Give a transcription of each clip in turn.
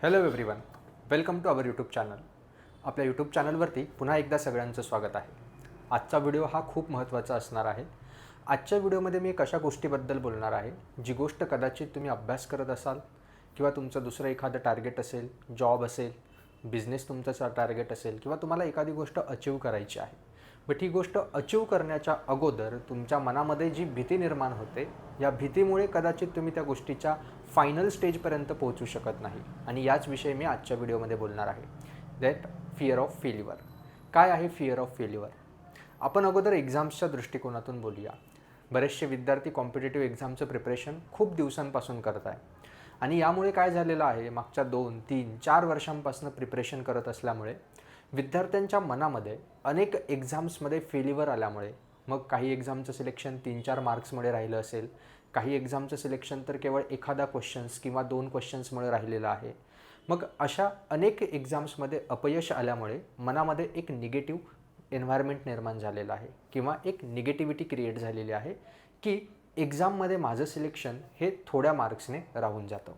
Hello everyone, welcome to our YouTube channel. आपल्या YouTube चॅनलवरती पुन्हा एकदा सगळ्यांचं स्वागत आहे. आजचा व्हिडिओ हा खूप महत्त्वाचा असणार आहे. आजच्या व्हिडिओमध्ये मी कशा गोष्टीबद्दल बोलणार आहे, जी गोष्ट कदाचित तुम्ही अभ्यास करत असाल किंवा तुमचं दुसरं एखादं टार्गेट असेल, जॉब असेल, बिझनेस तुमचा टार्गेट असेल किंवा तुम्हाला एखादी गोष्ट अचीव करायची आहे. बट ही गोष्ट अचीव करण्याच्या अगोदर तुमच्या मनामध्ये जी भीती निर्माण होते, या भीतीमुळे कदाचित तुम्ही त्या गोष्टीच्या फायनल स्टेजपर्यंत पोहोचू शकत नाही. आणि याच विषयी मी आजच्या व्हिडिओमध्ये बोलणार आहे. That fear of failure. काय आहे फिअर ऑफ फेल्युअर? आपण अगोदर एक्झाम्सच्या दृष्टिकोनातून बोलूया. बरेचसे विद्यार्थी कॉम्पिटिटिव्ह एक्झामचं प्रिपरेशन खूप दिवसांपासून करत आहे आणि यामुळे काय झालेलं आहे, मागच्या 2, 3, 4 वर्षांपासून प्रिपरेशन करत असल्यामुळे विद्यार्थ्यांच्या मनामध्ये अनेक एक्झाम्समध्ये फेल्युअर आल्यामुळे, मग काही एक्झामचं सिलेक्शन 3-4 मार्क्समुळे राहिलं असेल, काही एक्झामचं सिलेक्शन तर केवळ एखादा क्वेश्चन्स किंवा 2 क्वेश्चन्समुळे राहिलेलं आहे. मग अशा अनेक एक्झाम्समध्ये अपयश आल्यामुळे मनामध्ये एक निगेटिव्ह एन्व्हायरमेंट निर्माण झालेलं आहे किंवा एक निगेटिव्हिटी क्रिएट झालेली आहे की एक्झाममध्ये माझं सिलेक्शन हे थोड्या मार्क्सने राहून जातं.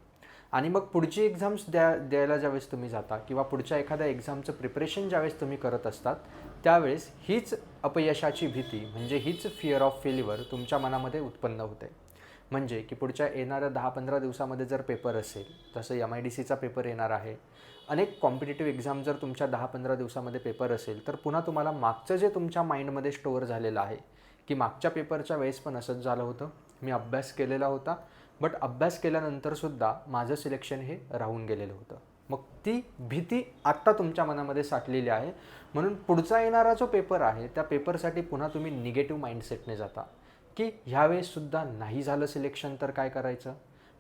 आणि मग पुढची एक्झाम्स द्यायला ज्यावेळेस तुम्ही जाता किंवा पुढच्या एखाद्या एक्झामचं प्रिपरेशन ज्यावेळेस तुम्ही करत असतात, त्यावेळेस हीच अपयशाची भीती म्हणजे हीच फिअर ऑफ फेल्युअर तुमच्या मनामध्ये उत्पन्न होते. म्हणजे की पुढच्या येणाऱ्या 10-15 दिवसामध्ये जर पेपर असेल, जसं MIDCचा पेपर येणार आहे, अनेक कॉम्पिटिटिव्ह एक्झाम जर तुमच्या 10-15 दिवसामध्ये पेपर असेल, तर पुन्हा तुम्हाला मागचं जे तुमच्या माइंडमध्ये स्टोअर झालेलं आहे की मागच्या पेपरच्या वेळेस पण असंच झालं होतं, मी अभ्यास केलेला होता, बट अभ्यास केल्यानंतरसुद्धा माझं सिलेक्शन हे राहून गेलेलं होतं. मग ती भीती आत्ता तुमच्या मनामध्ये साठलेली आहे. म्हणून पुढचा येणारा जो पेपर आहे, त्या पेपरसाठी पुन्हा तुम्ही निगेटिव्ह माइंडसेटने जाता की ह्यावेळेससुद्धा नाही झालं सिलेक्शन तर काय करायचं,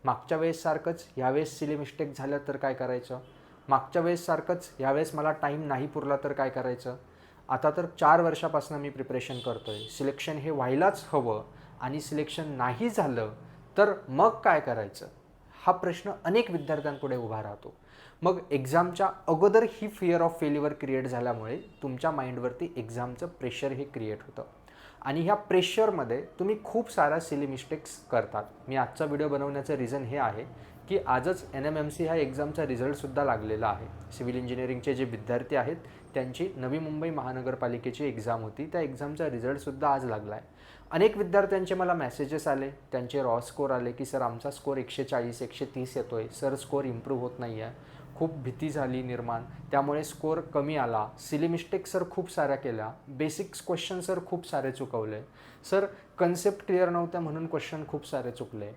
मागच्या वेळेससारखंच ह्यावेळेस सिली मिस्टेक झाल्या तर काय करायचं, मागच्या वेळेससारखंच ह्यावेळेस मला टाईम नाही पुरला तर काय करायचं. आता तर 4 वर्षापासून मी प्रिपरेशन करतो आहे, सिलेक्शन हे व्हायलाच हवं आणि सिलेक्शन नाही झालं तर मग काय करायचं, हा प्रश्न अनेक विद्यार्थ्यांपुढे उभा राहतो. मग एक्झामच्या अगोदर ही फिअर ऑफ फेल्युअर क्रिएट झाल्यामुळे तुमच्या माइंडवरती एक्झामचं प्रेशर हे क्रिएट होतं आणि ह्या प्रेशरमध्ये तुम्ही खूप साऱ्या सिली मिस्टेक्स करतात. मी आजचा व्हिडिओ बनवण्याचं रिझन हे आहे की आजच NMMC ह्या एक्झामचा रिझल्टसुद्धा लागलेला आहे. सिव्हिल इंजिनिअरिंगचे जे विद्यार्थी आहेत त्यांची नवी मुंबई महानगरपालिकेची एक्झाम होती, त्या एक्झामचा रिझल्टसुद्धा आज लागला आहे. अनेक विद्यार्थ्यांचे मला मेसेजेस आले, त्यांचे रॉ स्कोर आले की सर आमचा स्कोर 140-130 येतो आहे, सर स्कोर इम्प्रूव्ह होत नाही आहे, खूप भीती झाली निर्माण, त्यामुळे स्कोर कमी आला, सिली मिस्टेक सर खूप साऱ्या केल्या, बेसिक्स क्वेश्चन सर खूप सारे चुकवले, सर कन्सेप्ट क्लिअर नव्हत्या म्हणून क्वेश्चन खूप सारे चुकले.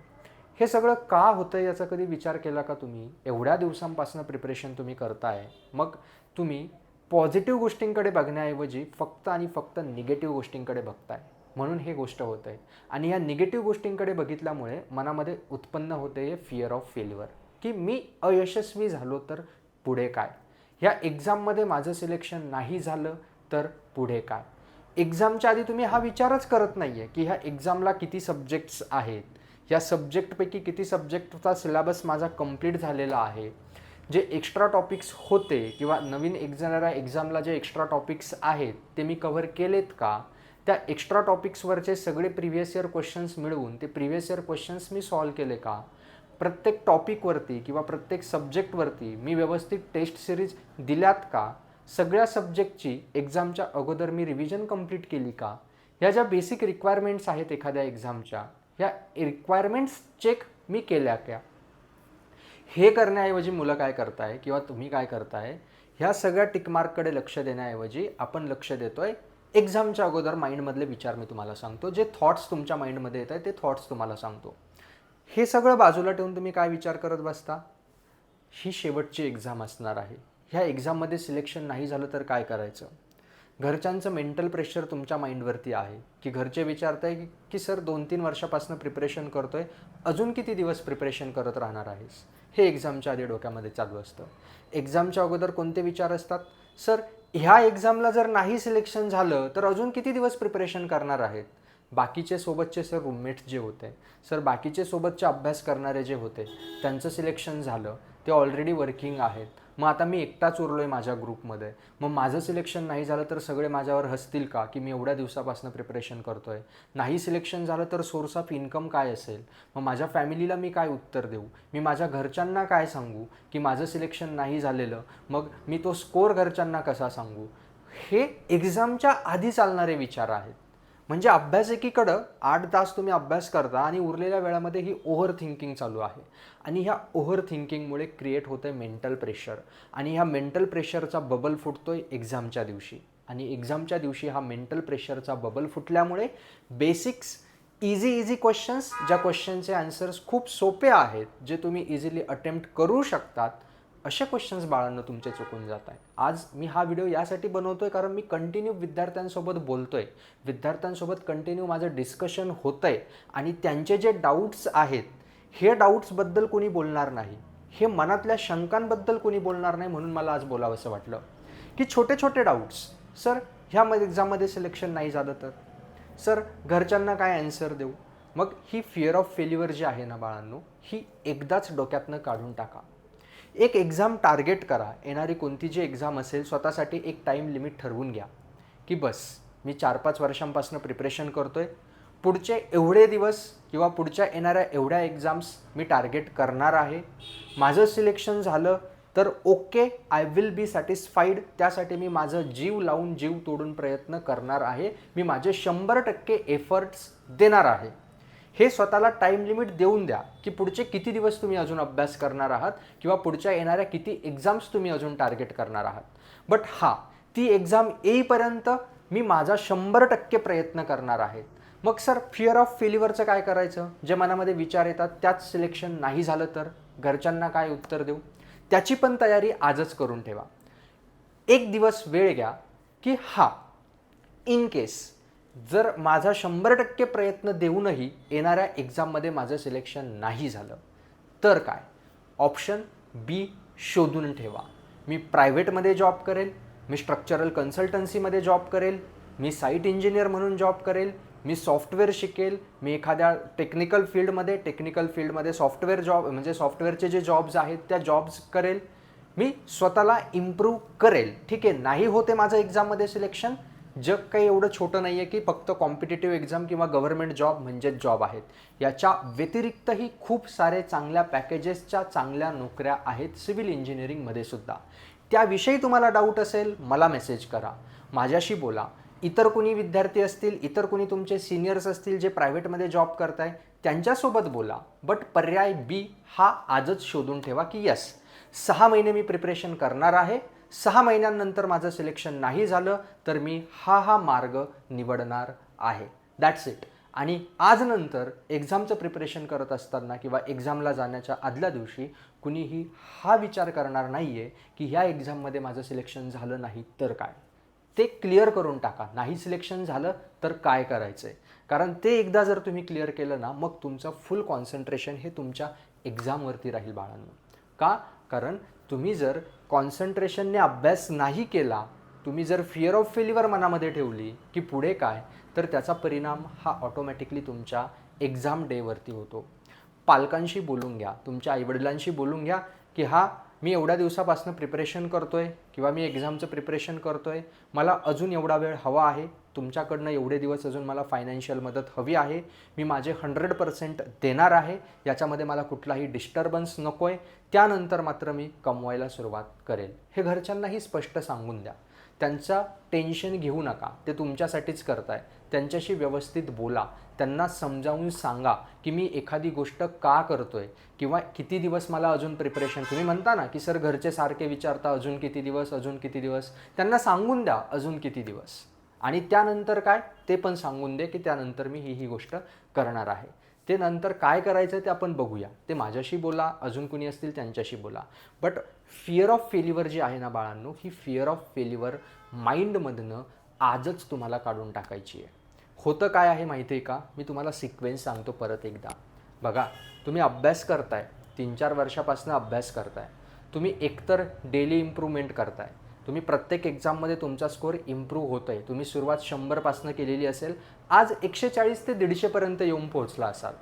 हे सगळं का होतं याचा कधी विचार केला का तुम्ही? एवढ्या दिवसांपासून प्रिपरेशन तुम्ही करताय, मग तुम्ही पॉझिटिव्ह गोष्टींकडे बघण्याऐवजी फक्त आणि फक्त निगेटिव्ह गोष्टींकडे बघताय, म्हणून हे गोष्ट होत आहे. आणि या निगेटिव्ह गोष्टींकडे बघितल्यामुळे मनामध्ये उत्पन्न होते हे फिअर ऑफ फेल्युअर की मी अयशस्वी झालो तर पुढे काय, ह्या एक्झाममध्ये माझं सिलेक्शन नाही झालं तर पुढे काय. एक्झामच्या आधी तुम्ही हा विचारच करत नाही आहे की ह्या एक्झामला किती सब्जेक्ट्स आहेत, या सब्जेक्टपैकी किती सब्जेक्टचा सिलेबस माझा कंप्लीट झालेला आहे, जे एक्स्ट्रा टॉपिक्स होते किंवा नवीन येणाऱ्या एक्झामला जे एक्स्ट्रा टॉपिक्स आहेत ते मी कव्हर केलेत का, त्या एक्स्ट्रा टॉपिक्सवरचे सगळे प्रिव्हियस इयर क्वेश्चन्स मिळवून ते प्रिव्हियस इयर क्वेश्चन्स मी सॉल्व केले का, प्रत्येक टॉपिकवरती किंवा प्रत्येक सब्जेक्टवरती मी व्यवस्थित टेस्ट सिरीज दिल्यात का, सगळ्या सब्जेक्टची एक्झामच्या अगोदर मी रिव्हिजन कंप्लीट केली का, ह्या ज्या बेसिक रिक्वायरमेंट्स आहेत एखाद्या एक्झामच्या, ह्या रिक्वायरमेंट्स चेक मी केल्या का. हे करण्याऐवजी मुलं काय करताय किंवा तुम्ही काय करताय, ह्या सगळ्या टिकमार्ककडे लक्ष देण्याऐवजी आपण लक्ष देतोय एक्झामच्या अगोदर माइंडमधले विचार मी तुम्हाला सांगतो, जे थॉट्स तुमच्या माइंडमध्ये येत आहेत ते थॉट्स तुम्हाला सांगतो. हे सगळं बाजूला ठेवून तुम्ही काय विचार करत बसता, ही शेवटची एक्झाम असणार आहे, ह्या एक्झाममध्ये सिलेक्शन नाही झालं तर काय करायचं. घरच्यांचं मेंटल प्रेशर तुमच्या माइंडवरती आहे की घरचे विचारत आहे की सर 2-3 वर्षापासून प्रिपरेशन करतोय, अजून किती दिवस प्रिपरेशन करत राहणार आहेस, हे एक्झामच्या आधी डोक्यामध्ये चालू असतं. एक्झामच्या अगोदर कोणते विचार असतात, सर ह्या एक्झामला जर नाही सिलेक्शन झालं तर अजून किती दिवस प्रिपरेशन करणार आहेत. बाकीचे सोबतचे सर रूममेट्स जे होते, सर बाकीचे सोबतचे अभ्यास करणारे जे होते त्यांचं सिलेक्शन झालं, ते ऑलरेडी वर्किंग आहेत, मग आता मी एकटाच उरलो आहे माझ्या ग्रुपमध्ये, मग माझं सिलेक्शन नाही झालं तर सगळे माझ्यावर हसतील का की मी एवढ्या दिवसापासून प्रिपरेशन करतो आहे. नाही सिलेक्शन झालं तर सोर्स ऑफ इन्कम काय असेल, मग माझ्या फॅमिलीला मी काय उत्तर देऊ, मी माझ्या घरच्यांना काय सांगू की माझं सिलेक्शन नाही झालेलं, मग मी तो स्कोर घरच्यांना कसा सांगू. हे एक्झामच्या आधी चालणारे विचार आहेत. म्हणजे अभ्यास एकीकडं 8 तास तुम्ही अभ्यास करता आणि उरलेल्या वेळामध्ये ही ओव्हर थिंकिंग चालू आहे. आणि ह्या ओव्हर थिंकिंगमुळे क्रिएट होतं आहे मेंटल प्रेशर. आणि ह्या मेंटल प्रेशरचा बबल फुटतो आहे एक्झामच्या दिवशी. आणि एक्झामच्या दिवशी हा मेंटल प्रेशरचा बबल फुटल्यामुळे बेसिक्स इझी क्वेश्चन्स, ज्या क्वेश्चनचे आन्सर्स खूप सोपे आहेत, जे तुम्ही इझिली अटेम्प्ट करू शकतात, असे क्वेश्चन्स बाळांनो तुमचे चुकून जात आहे. आज मी हा व्हिडिओ यासाठी बनवतो आहे कारण मी कंटिन्यू विद्यार्थ्यांसोबत बोलतो आहे, विद्यार्थ्यांसोबत कंटिन्यू माझं डिस्कशन होतं आहे. आणि त्यांचे जे डाऊट्स आहेत, हे डाऊट्सबद्दल कोणी बोलणार नाही, हे मनातल्या शंकांबद्दल कोणी बोलणार नाही. म्हणून मला आज बोलावंसं वाटलं की छोटे छोटे डाऊट्स, सर ह्या एक्झाममध्ये सिलेक्शन नाही झालं तर, सर घरच्यांना काय ॲन्सर देऊ. मग ही फिअर ऑफ फेल्युअर जी आहे ना बाळांनो, ही एकदाच डोक्यातनं काढून टाका. एक एक्झाम टार्गेट करा. येणारी कोणती जी एक्झाम असेल, स्वतःसाठी एक टाईम लिमिट ठरवून घ्या की बस मी 4-5 वर्षांपासून प्रिपरेशन करतो आहे, पुढचे एवढे दिवस किंवा पुढच्या येणाऱ्या एवढ्या एक्झाम्स मी टार्गेट करणार आहे. माझं सिलेक्शन झालं तर okay, I will be satisfied. त्यासाठी मी माझं जीव लावून जीव तोडून प्रयत्न करणार आहे, मी माझे 100% एफर्ट्स देणार आहे. हे स्वतःला टाईम लिमिट देऊन द्या की पुढचे किती दिवस तुम्ही अजून अभ्यास करणार आहात किंवा पुढच्या येणाऱ्या किती एक्झाम्स तुम्ही अजून टार्गेट करणार आहात. बट ती एक्झाम येईपर्यंत मी माझा 100% प्रयत्न करणार आहे. मग सर फिअर ऑफ फेल्युअरचं काय करायचं, जे मनामध्ये विचार येतात त्याच सिलेक्शन नाही झालं तर घरच्यांना काय उत्तर देऊ, त्याची पण तयारी आजच करून ठेवा. एक दिवस वेळ घ्या की इन केस जर माझा 100% प्रयत्न देऊनही येणाऱ्या एक्झाममध्ये माझं सिलेक्शन नाही झालं तर काय. ऑप्शन बी शोधून ठेवा. मी प्रायव्हेटमध्ये जॉब करेल, मी स्ट्रक्चरल कन्सल्टन्सीमध्ये जॉब करेल, मी साईट इंजिनियर म्हणून जॉब करेल, मी सॉफ्टवेअर शिकेल, मी एखाद्या टेक्निकल फील्डमध्ये सॉफ्टवेअर जॉब म्हणजे सॉफ्टवेअरचे जे जॉब्स आहेत त्या जॉब्स करेल, मी स्वतःला इम्प्रूव्ह करेल. ठीक आहे, नाही होते माझं एक्झाममध्ये सिलेक्शन, जग काही एवढं छोटं नाही आहे की फक्त कॉम्पिटिटिव्ह एक्झाम किंवा गव्हर्नमेंट जॉब म्हणजेच जॉब आहेत. याच्या व्यतिरिक्तही खूप सारे चांगल्या पॅकेजेसच्या चांगल्या नोकऱ्या आहेत सिव्हिल इंजिनिअरिंगमध्ये सुद्धा. त्याविषयी तुम्हाला डाऊट असेल, मला मेसेज करा, माझ्याशी बोला. इतर कोणी विद्यार्थी असतील, इतर कोणी तुमचे सिनियर्स असतील जे प्रायव्हेटमध्ये जॉब करताय, त्यांच्यासोबत बोला. बट पर्याय बी आजच शोधून ठेवा की यस, 6 महिने मी प्रिपरेशन करणार आहे, 6 महिन्यांनंतर माझं सिलेक्शन नाही झालं तर मी मार्ग निवडणार आहे. That's it. आणि आज नंतर एक्झामचं प्रिपरेशन करत असताना किंवा एक्झामला जाण्याच्या आदल्या दिवशी कुणीही विचार करणार नाही आहे की ह्या एक्झाममध्ये माझं सिलेक्शन झालं नाही तर काय. ते क्लिअर करून टाका. नाही सिलेक्शन झालं तर काय करायचं आहे, कारण ते एकदा जर तुम्ही क्लिअर केलं ना, मग तुमचं फुल कॉन्सन्ट्रेशन हे तुमच्या एक्झामवरती राहील बाळांनो. का, कारण तुम्ही जर कॉन्सन्ट्रेशनने अभ्यास नाही केला, तुम्ही जर फिअर ऑफ फेल्युअर मनामध्ये ठेवली की पुढे काय, तर त्याचा परिणाम ऑटोमॅटिकली तुमच्या एक्झाम डेवरती होतो. पालकांशी बोलून घ्या, तुमच्या आईवडिलांशी बोलून घ्या की मी एवढ्या दिवसापासून प्रिपरेशन करतो आहे किंवा मी एक्झामचं प्रिपरेशन करतो आहे, मला अजून एवढा वेळ हवा आहे, तुमच्याकडनं एवढे दिवस अजून मला फायनान्शियल मदत हवी आहे, मी माझे 100% देणार आहे, याच्यामध्ये मला कुठलाही डिस्टर्बन्स नको आहे, त्यानंतर मात्र मी कमवायला सुरुवात करेल. हे घरच्यांनाही स्पष्ट सांगून द्या. त्यांचा टेन्शन घेऊ नका, ते तुमच्यासाठीच करताय. त्यांच्याशी व्यवस्थित बोला, त्यांना समजावून सांगा की मी एखादी गोष्ट का करतोय किंवा किती दिवस मला अजून प्रिपरेशन. तुम्ही म्हणता ना की सर घरचे सारखे विचारता अजून किती दिवस, त्यांना सांगून द्या अजून किती दिवस. आणि त्यानंतर काय ते पण सांगून दे की त्यानंतर मी ही गोष्ट करणार आहे. ते नंतर काय करायचं ते आपण बघूया. ते माझ्याशी बोला, अजून कुणी असतील त्यांच्याशी बोला. बट फिअर ऑफ फेल्युअर जी आहे ना बाळांनो, ही फिअर ऑफ फेल्युअर माइंडमधनं आजच तुम्हाला काढून टाकायची आहे. होतं काय आहे माहिती आहे का, मी तुम्हाला सिक्वेन्स सांगतो परत एकदा. बघा, तुम्ही अभ्यास करताय, 3-4 वर्षापासून अभ्यास करताय, तुम्ही एकतर डेली इम्प्रूव्हमेंट करताय, तुम्ही प्रत्येक एक्झाममध्ये तुमचा स्कोअर इम्प्रूव्ह होतो आहे. तुम्ही सुरुवात 100 पासून केलेली असेल, आज 140 ते 150 पर्यंत येऊन पोहोचला असाल.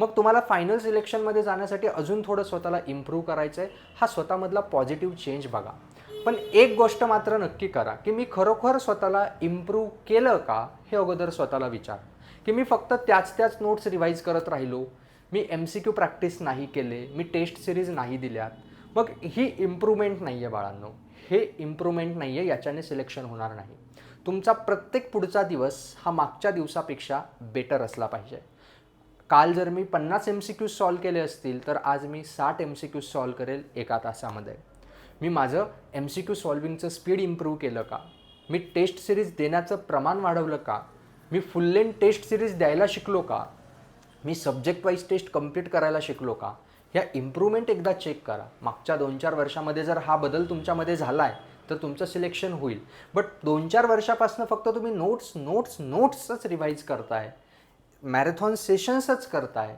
मग तुम्हाला फायनल सिलेक्शनमध्ये जाण्यासाठी अजून थोडं स्वतःला इम्प्रूव्ह करायचं आहे. हा स्वतःमधला पॉझिटिव्ह चेंज बघा. पण एक गोष्ट मात्र नक्की करा की मी खरोखर स्वतःला इम्प्रूव्ह केलं का, हे अगोदर स्वतःला विचार. की मी फक्त त्याच नोट्स रिवाईज करत राहिलो, मी MCQ प्रॅक्टिस नाही केले, मी टेस्ट सिरीज नाही दिल्यात, मग ही इम्प्रूव्हमेंट नाही आहे बाळांनो. हे इम्प्रूव्हमेंट नाही आहे, याच्याने सिलेक्शन होणार नाही. तुमचा प्रत्येक पुढचा दिवस हा मागच्या दिवसापेक्षा बेटर असला पाहिजे. काल जर मी 50 MCQ सॉल्व केले असतील तर आज मी 60 MCQ सॉल्व करेल एका तासामध्ये. मी माझं MCQ सॉल्विंगचं स्पीड इम्प्रूव्ह केलं का, मी टेस्ट सिरीज देण्याचं प्रमाण वाढवलं का, मी फुल लेंथ टेस्ट सिरीज द्यायला शिकलो का, मी सब्जेक्ट वाईज टेस्ट कंप्लीट करायला शिकलो का, ह्या इम्प्रूव्हमेंट एकदा चेक करा. मागच्या 2-4 वर्षामध्ये जर हा बदल तुमच्यामध्ये झाला आहे तर तुमचं सिलेक्शन होईल. बट 2-4 वर्षापासून फक्त तुम्ही नोट्सच रिवाईज करताय, मॅरेथॉन सेशन्सच करताय,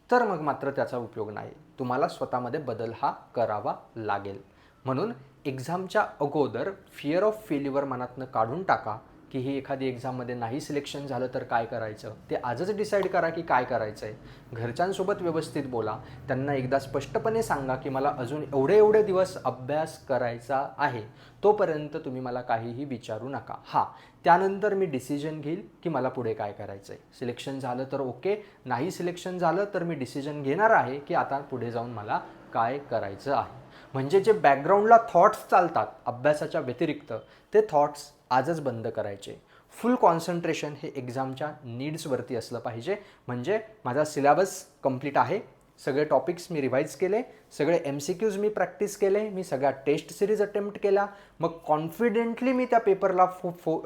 तर मग मात्र त्याचा उपयोग नाही. तुम्हाला स्वतःमध्ये बदल हा करावा लागेल. म्हणून एक्झामच्या अगोदर फिअर ऑफ फेल्युअर मनातनं काढून टाका की ही एखादी एक्झाममध्ये नाही सिलेक्शन झालं तर काय करायचं, ते आजच डिसाईड करा की काय करायचं आहे. घरच्यांसोबत व्यवस्थित बोला, त्यांना एकदा स्पष्टपणे सांगा की मला अजून एवढे दिवस अभ्यास करायचा आहे, तोपर्यंत तुम्ही मला काहीही विचारू नका. त्यानंतर मी डिसिजन घेईल की मला पुढे काय करायचं आहे. सिलेक्शन झालं तर ओके, नाही सिलेक्शन झालं तर मी डिसिजन घेणार आहे की आता पुढे जाऊन मला काय करायचं आहे. म्हणजे जे बॅकग्राऊंडला थॉट्स चालतात अभ्यासाच्या व्यतिरिक्त, ते थॉट्स आजच बंद करायचे. फुल कॉन्सन्ट्रेशन हे एक्झामच्या नीड्सवरती असलं पाहिजे. म्हणजे माझा सिलेबस कंप्लीट आहे, सगळे टॉपिक्स मी रिवाईज केले, सगळे MCQज मी प्रॅक्टिस केले, मी सगळ्या टेस्ट सिरीज अटेम्प्ट केल्या, मग कॉन्फिडेंटली मी त्या पेपरला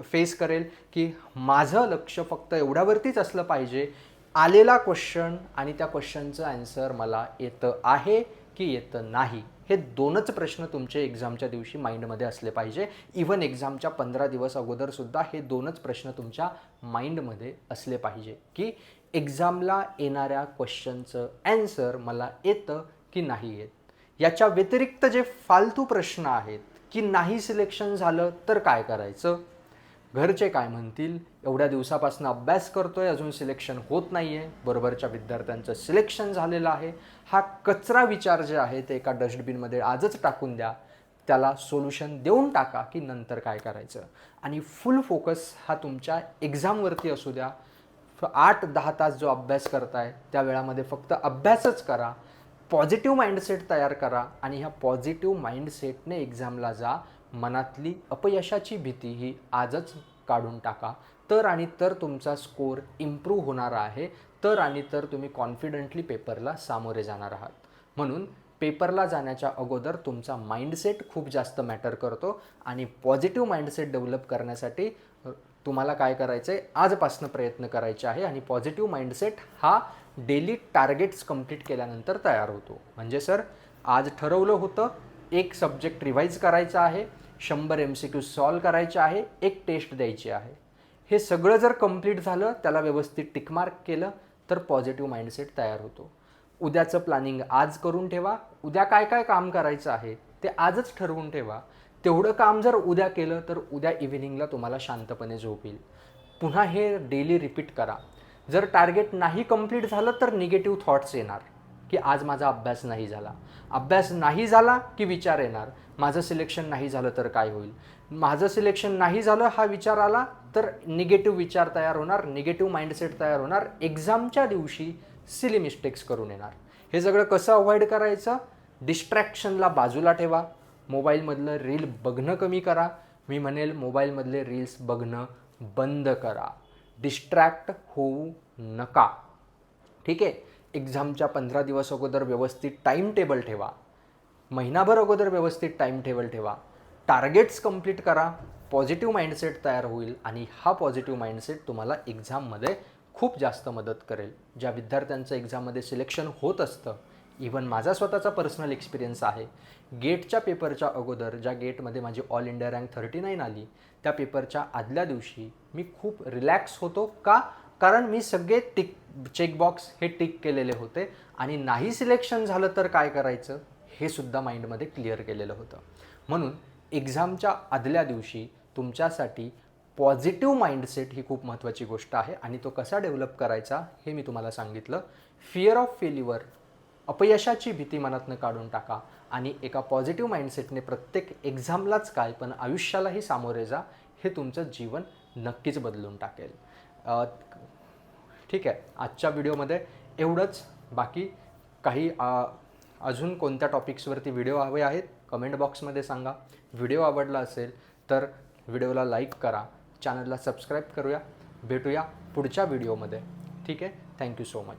फेस करेल की माझं लक्ष फक्त एवढ्यावरतीच असलं पाहिजे, आलेला क्वेश्चन आणि त्या क्वेश्चनचं ॲन्सर मला येतं आहे की येतं नाही, हे 2च प्रश्न तुमचे एक्झामच्या दिवशी माइंडमध्ये असले पाहिजे. इवन एक्झामच्या 15 दिवस अगोदरसुद्धा हे 2च प्रश्न तुमच्या माइंडमध्ये असले पाहिजे की एक्झामला येणाऱ्या क्वेश्चनचं ॲन्सर मला येतं की नाही येत. याच्या व्यतिरिक्त जे फालतू प्रश्न आहेत की नाही सिलेक्शन झालं तर काय करायचं, घरचे काय म्हणतील, एवढ्या दिवसापासून अभ्यास करतोय अजून सिलेक्शन होत नाही आहे, बरोबरच्या विद्यार्थ्यांचं सिलेक्शन झालेलं आहे, हा कचरा विचार जे आहे ते एका डस्टबिनमध्ये आजच टाकून द्या. त्याला सोल्युशन देऊन टाका की नंतर काय करायचं. आणि फुल फोकस हा तुमच्या एक्झामवरती असू द्या. 8-10 तास जो अभ्यास करताय त्या वेळामध्ये फक्त अभ्यासच करा. पॉझिटिव्ह माइंडसेट तयार करा आणि ह्या पॉझिटिव्ह माइंडसेटने एक्झामला जा. मनातली अपयशाची भीती ही आजच काढून टाका. तर तुमचा स्कोर इम्प्रूव्ह होणार आहे, तर तुम्ही कॉन्फिडंटली पेपरला सामोरे जाणार आहात. म्हणून पेपरला जाण्याच्या अगोदर तुमचा माइंडसेट खूप जास्त मॅटर करतो आणि पॉझिटिव्ह माइंडसेट डेव्हलप करण्यासाठी तुम्हाला काय करायचं आहे, आजपासून प्रयत्न करायचे आहे. आणि पॉझिटिव्ह माइंडसेट हा डेली टार्गेट्स कंप्लीट केल्यानंतर तयार होतो. म्हणजे सर आज ठरवलं होतं 1 सब्जेक्ट रिवाईज करायचा आहे, 100 MCQ सॉल्व करायचे आहे, 1 टेस्ट द्यायची आहे. हे सगळं जर कंप्लीट झालं, त्याला व्यवस्थित टिकमार्क केलं तर पॉझिटिव्ह माइंडसेट तयार होतो. उद्याचं प्लॅनिंग आज करून ठेवा. उद्या काय काय काम करायचं आहे ते आजच ठरवून ठेवा. तेवढं काम जर उद्या केलं तर उद्या इव्हिनिंगला तुम्हाला शांतपणे झोप येईल. पुन्हा हे डेली रिपीट करा. जर टार्गेट नाही कंप्लीट झालं तर निगेटिव्ह थॉट्स येणार की आज माझा अभ्यास नाही झाला. अभ्यास नाही झाला की विचार येणार, माझं सिलेक्शन नाही झालं तर काय होईल. माझं सिलेक्शन नाही झालं हा विचार आला तर निगेटिव्ह विचार तयार होणार, निगेटिव्ह माइंडसेट तयार होणार. एक्झामच्या दिवशी सिली मिस्टेक्स करून येणार. हे सगळं कसं अवॉइड करायचं, डिस्ट्रॅक्शनला बाजूला ठेवा. मोबाईलमधलं रील बघणं कमी करा. मी म्हणेल मोबाईलमधले रील्स बघणं बंद करा. डिस्ट्रॅक्ट होऊ नका. ठीक आहे. एक्झामच्या 15 दिवस अगोदर व्यवस्थित टाईम टेबल ठेवा. महिनाभर अगोदर व्यवस्थित टाईम टेबल ठेवा. टार्गेट्स कंप्लीट करा. पॉझिटिव्ह माइंडसेट तयार होईल आणि हा पॉझिटिव्ह माइंडसेट तुम्हाला एक्झाममध्ये खूप जास्त मदत करेल. ज्या विद्यार्थ्यांचं एक्झाममध्ये सिलेक्शन होत असतं, इवन माझा स्वतःचा पर्सनल एक्सपिरियन्स आहे. गेटच्या पेपरच्या अगोदर ज्या गेटमध्ये माझी ऑल इंडिया रँक 39 आली, त्या पेपरच्या आदल्या दिवशी मी खूप रिलॅक्स होतो. का? कारण मी सगळे चेकबॉक्स हे टिक केलेले होते आणि नाही सिलेक्शन झालं तर काय करायचं हे सुद्धा माइंडमध्ये क्लिअर केलेलं होतं. म्हणून एक्झामच्या आदल्या दिवशी तुमच्यासाठी पॉझिटिव्ह माइंडसेट ही खूप महत्त्वाची गोष्ट आहे आणि तो कसा डेव्हलप करायचा हे मी तुम्हाला सांगितलं. फिअर ऑफ फेल्युअर, अपयशाची भीती मनातनं काढून टाका आणि एका पॉझिटिव्ह माइंडसेटने प्रत्येक एक्झामलाच काय पण आयुष्यालाही सामोरे जा. हे तुमचं जीवन नक्कीच बदलून टाकेल. ठीक आहे, आजच्या व्हिडिओमध्ये एवढंच. बाकी काही अजून कोणत्या टॉपिक्सवरती व्हिडिओ हवे आहेत कमेंट बॉक्समध्ये सांगा. व्हिडिओ आवडला असेल तर व्हिडिओला लाईक करा, चॅनलला सबस्क्राईब करूया. भेटूया पुढच्या व्हिडिओमध्ये. ठीक आहे, थँक्यू सो मच.